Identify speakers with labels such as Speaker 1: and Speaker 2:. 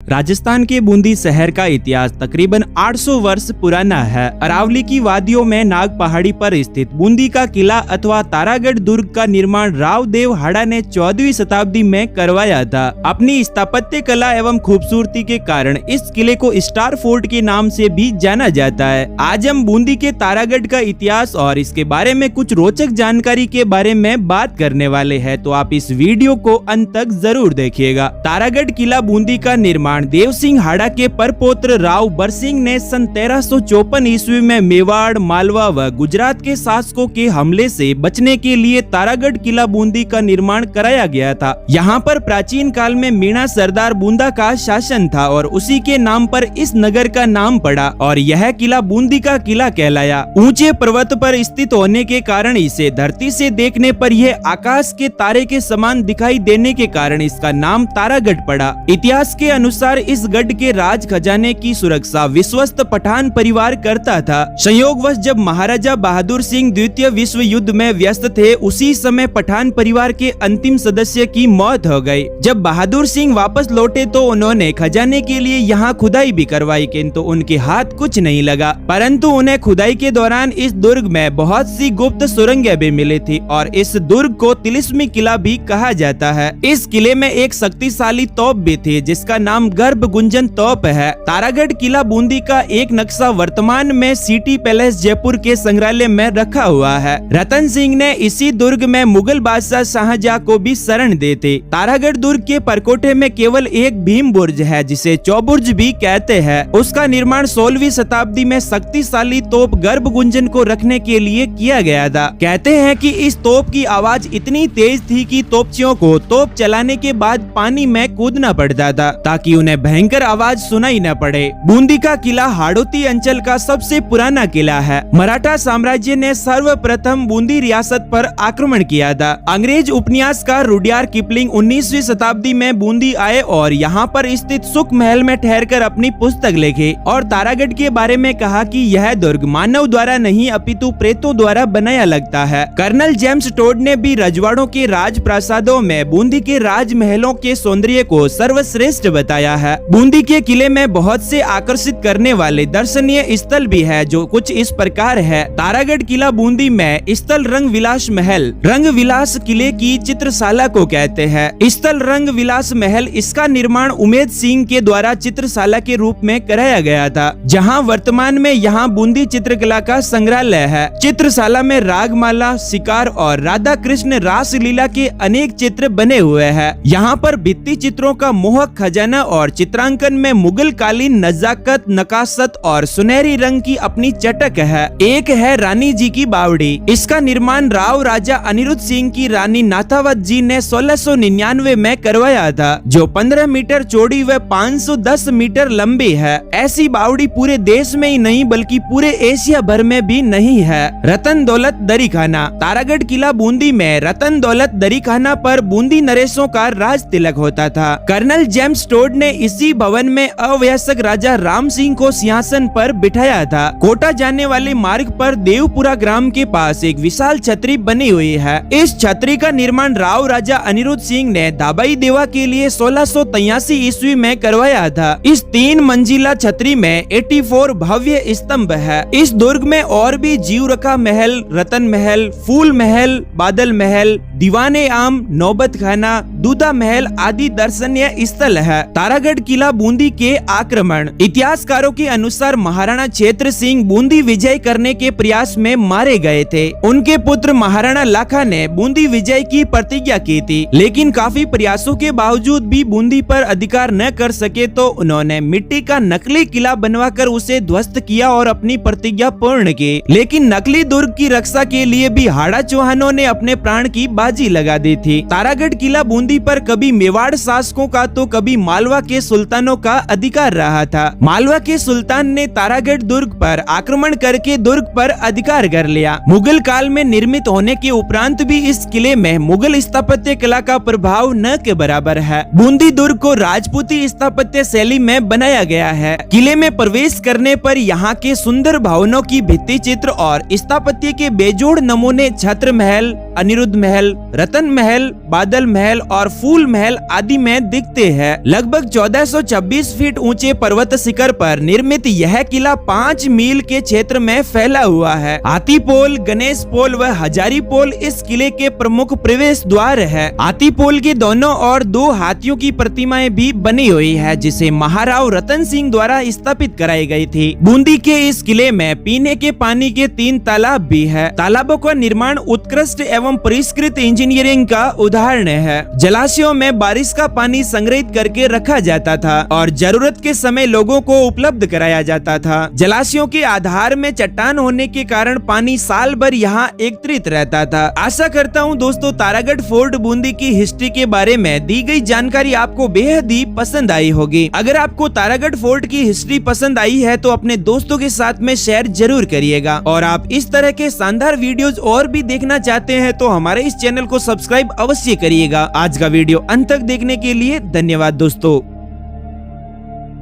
Speaker 1: राजस्थान के बूंदी शहर का इतिहास तकरीबन 800 वर्ष पुराना है। अरावली की वादियों में नाग पहाड़ी पर स्थित बूंदी का किला अथवा तारागढ़ दुर्ग का निर्माण राव देव हाड़ा ने 14वीं शताब्दी में करवाया था। अपनी स्थापत्य कला एवं खूबसूरती के कारण इस किले को स्टार फोर्ट के नाम से भी जाना जाता है। आज हम बूंदी के तारागढ़ का इतिहास और इसके बारे में कुछ रोचक जानकारी के बारे में बात करने वाले हैं, तो आप इस वीडियो को अंत तक जरूर देखिएगा। तारागढ़ किला बूंदी का निर्माण देव सिंह हाड़ा के परपौत्र राव बरसिंह ने सन 1354 ईस्वी में मेवाड़, मालवा व गुजरात के शासकों के हमले से बचने के लिए तारागढ़ किला बूंदी का निर्माण कराया गया था। यहाँ पर प्राचीन काल में मीणा सरदार बूंदा का शासन था और उसी के नाम पर इस नगर का नाम पड़ा और यह किला बूंदी का किला कहलाया। ऊंचे पर्वत पर स्थित होने के कारण इसे धरती से देखने पर यह आकाश के तारे के समान दिखाई देने के कारण इसका नाम तारागढ़ पड़ा। इतिहास के अनुसार इस गढ़ के राज खजाने की सुरक्षा विश्वस्त पठान परिवार करता था। संयोगवश जब महाराजा बहादुर सिंह द्वितीय विश्व युद्ध में व्यस्त थे, उसी समय पठान परिवार के अंतिम सदस्य की मौत हो गई। जब बहादुर सिंह वापस लौटे तो उन्होंने खजाने के लिए यहाँ खुदाई भी करवाई, किंतु उनके हाथ कुछ नहीं लगा। परंतु उन्हें खुदाई के दौरान इस दुर्ग में बहुत सी गुप्त सुरंगें भी मिली थी और इस दुर्ग को तिलिस्मी किला भी कहा जाता है। इस किले में एक शक्तिशाली तोप भी थी जिसका नाम गर्भ गुंजन तोप है। तारागढ़ किला बूंदी का एक नक्शा वर्तमान में सिटी पैलेस जयपुर के संग्रहालय में रखा हुआ है। रतन सिंह ने इसी दुर्ग में मुगल बादशाह शाहजहां को भी शरण दी थी। तारागढ़ दुर्ग के परकोटे में केवल एक भीम बुर्ज है जिसे चौबुर्ज भी कहते हैं। उसका निर्माण 16वीं शताब्दी में शक्तिशाली तोप गर्भ गुंजन को रखने के लिए किया गया था। कहते हैं कि इस तोप की आवाज इतनी तेज थी कि तोपचियों को तोप चलाने के बाद पानी में कूदना पड़ता था ताकि उन्हें भयंकर आवाज सुनाई न पड़े। बूंदी का किला हाड़ौती अंचल का सबसे पुराना किला है। मराठा साम्राज्य ने सर्वप्रथम बूंदी रियासत पर आक्रमण किया था। अंग्रेज उपन्यासकार रुडयार्ड किपलिंग 19वीं शताब्दी में बूंदी आए और यहाँ पर स्थित सुख महल में ठहरकर अपनी पुस्तक लिखी और तारागढ़ के बारे में कहा कि यह दुर्ग मानव द्वारा नहीं अपितु प्रेतों द्वारा बनाया लगता है। कर्नल जेम्स टोड ने भी रजवाड़ों के राज प्रासादों में बूंदी के राजमहलों के सौंदर्य को सर्वश्रेष्ठ बताया है। बूंदी के किले में बहुत से आकर्षित करने वाले दर्शनीय स्थल भी है जो कुछ इस प्रकार है। तारागढ़ किला बूंदी में स्थल रंग विलास महल, रंग विलास किले की चित्रशाला को कहते हैं। स्थल रंग विलास महल, इसका निर्माण उमेद सिंह के द्वारा चित्रशाला के रूप में कराया गया था, जहां वर्तमान में यहाँ बूंदी चित्रकला का संग्रहालय है। चित्रशाला में रागमाला, शिकार और राधा कृष्ण रास लीला के अनेक चित्र बने हुए हैं। यहाँ पर भित्ति चित्रों का मोहक खजाना और चित्रांकन में मुगल कालीन नजाकत, नकाशत और सुनहरी रंग की अपनी चटक है। एक है रानी जी की बावड़ी। इसका निर्माण राव राजा अनिरुद्ध सिंह की रानी नाथावत जी ने 1699 में करवाया था, जो 15 मीटर चौड़ी व 510 मीटर लंबी है। ऐसी बावड़ी पूरे देश में ही नहीं बल्कि पूरे एशिया भर में भी नहीं है। रतन दौलत दरी खाना। तारागढ़ किला बूंदी में रतन दौलत दरी खाना पर बूंदी नरेशों का राज तिलक होता था। कर्नल जेम्स टोड ने इसी भवन में अवयस्क राजा राम सिंह को सिंहासन पर बिठाया था। कोटा जाने वाले मार्ग पर देवपुरा ग्राम के पास एक विशाल छतरी बनी हुई है। इस छतरी का निर्माण राव राजा अनिरुद्ध सिंह ने दाबाई देवा के लिए 1683 ईस्वी में करवाया था। इस 3 मंजिला छतरी में 84 भव्य स्तंभ है। इस दुर्ग में और भी जीवरखा महल, रतन महल, फूल महल, बादल महल, दीवाने आम, नौबत खाना, दूधा महल आदि दर्शनीय स्थल है। तारागढ़ किला बूंदी के आक्रमण। इतिहासकारों के अनुसार महाराणा क्षेत्र सिंह बूंदी विजय करने के प्रयास में मारे गए थे। उनके पुत्र महाराणा लाखा ने बूंदी विजय की प्रतिज्ञा की थी, लेकिन काफी प्रयासों के बावजूद भी बूंदी पर अधिकार न कर सके तो उन्होंने मिट्टी का नकली किला बनवाकर उसे ध्वस्त किया और अपनी प्रतिज्ञा पूर्ण की। लेकिन नकली दुर्ग की रक्षा के लिए भी हाड़ा चौहानों ने अपने प्राण की बाजी लगा दी थी। तारागढ़ किला बूंदी पर कभी मेवाड़ शासकों का तो कभी मालवा के सुल्तानों का अधिकार रहा था। मालवा के सुल्तान ने तारागढ़ दुर्ग पर आक्रमण करके दुर्ग पर अधिकार कर लिया। मुगल काल में निर्मित होने के उपरांत भी इस किले में मुगल स्थापत्य कला का प्रभाव न के बराबर है। बूंदी दुर्ग को राजपूती स्थापत्य शैली में बनाया गया है। किले में प्रवेश करने पर यहाँ के सुंदर भवनों की भित्ति चित्र और स्थापत्य के बेजोड़ नमूने छत्र महल, अनिरुद्ध महल, रतन महल, बादल महल और फूल महल आदि में दिखते हैं। लगभग 1426 फीट ऊंचे पर्वत शिखर पर निर्मित यह किला 5 मील के क्षेत्र में फैला हुआ है। हाथी पोल, गणेश पोल व हजारी पोल इस किले के प्रमुख प्रवेश द्वार है। हाथी पोल के दोनों ओर 2 हाथियों की प्रतिमाएं भी बनी हुई है, जिसे महाराव रतन सिंह द्वारा स्थापित कराई गई थी। बूंदी के इस किले में पीने के पानी के 3 तालाब भी है। तालाबों का निर्माण उत्कृष्ट एवं परिष्कृत इंजीनियरिंग का उदाहरण है। जलाशयों में बारिश का पानी संग्रहित करके रखा जाता था और जरूरत के समय लोगों को उपलब्ध कराया जाता था। जलाशयों के आधार में चट्टान होने के कारण पानी साल भर यहाँ एकत्रित रहता था। आशा करता हूँ दोस्तों तारागढ़ फोर्ट बूंदी की हिस्ट्री के बारे में दी गई जानकारी आपको बेहद ही पसंद आई होगी। अगर आपको तारागढ़ फोर्ट की हिस्ट्री पसंद आई है तो अपने दोस्तों के साथ में शेयर जरूर करिएगा, और आप इस तरह के शानदार वीडियोस और भी देखना चाहते हैं तो हमारे इस चैनल को सब्सक्राइब अवश्य करिएगा। आज का वीडियो अंत तक देखने के लिए धन्यवाद दोस्तों।